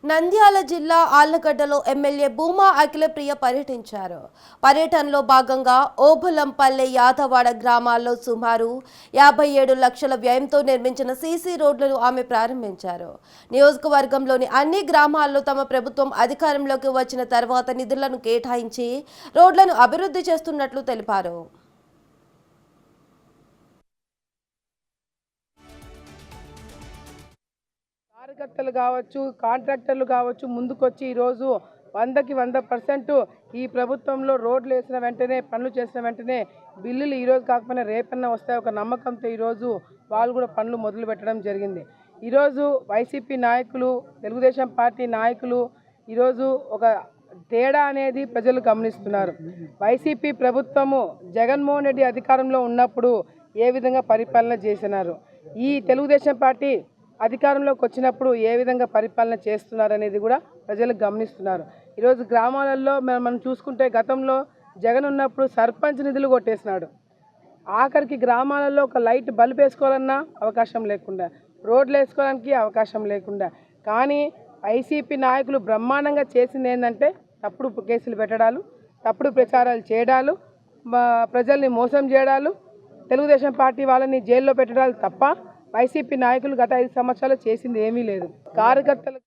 నంద్యాల జిల్లా ఆళ్లగడ్డలో ఎమ్మెల్యే భూమా అఖిలప్రియ పర్యటించారు. పర్యటనలో భాగంగా ఓబులంపల్లె, యాదవాడ గ్రామాల్లో సుమారు 57 లక్షల వ్యయంతో నిర్మించిన సీసీ రోడ్లను ఆమె ప్రారంభించారు. నియోజకవర్గంలోని అన్ని గ్రామాల్లో తమ ప్రభుత్వం అధికారంలోకి వచ్చిన తర్వాత నిధులను కేటాయించి రోడ్లను అభివృద్ధి చేస్తున్నట్లు తెలిపారు. కార్యకర్తలు కావచ్చు, కాంట్రాక్టర్లు కావచ్చు, ముందుకొచ్చి ఈరోజు 100కి 100% ఈ ప్రభుత్వంలో రోడ్లు వేసిన వెంటనే, పనులు చేసిన వెంటనే బిల్లులు ఈరోజు కాకపోయినా రేపన్నా వస్తాయి ఒక నమ్మకంతో ఈరోజు వాళ్ళు కూడా పనులు మొదలు పెట్టడం జరిగింది. ఈరోజు వైసీపీ నాయకులు, తెలుగుదేశం పార్టీ నాయకులు ఈరోజు ఒక తేడా అనేది ప్రజలు గమనిస్తున్నారు. వైసీపీ ప్రభుత్వము జగన్మోహన్ రెడ్డి అధికారంలో ఉన్నప్పుడు ఏ విధంగా పరిపాలన చేసినారు, ఈ తెలుగుదేశం పార్టీ అధికారంలోకి వచ్చినప్పుడు ఏ విధంగా పరిపాలన చేస్తున్నారు అనేది కూడా ప్రజలు గమనిస్తున్నారు. ఈరోజు గ్రామాలలో మనం చూసుకుంటే గతంలో జగన్ ఉన్నప్పుడు సర్పంచ్ నిధులు కొట్టేసినాడు. ఆఖరికి గ్రామాలలో ఒక లైట్ బల్బ్ వేసుకోవాలన్నా అవకాశం లేకుండా, రోడ్లు వేసుకోవడానికి అవకాశం లేకుండా, కానీ వైసీపీ నాయకులు బ్రహ్మాండంగా చేసింది ఏంటంటే తప్పుడు కేసులు పెట్టడాలు, తప్పుడు ప్రచారాలు చేయడాలు, ప్రజల్ని మోసం చేయడాలు, తెలుగుదేశం పార్టీ వాళ్ళని జైల్లో పెట్టడాలు తప్ప వైసీపీ నాయకులు గత 5 సంవత్సరాలు చేసింది ఏమీ లేదు. కార్యకర్తలు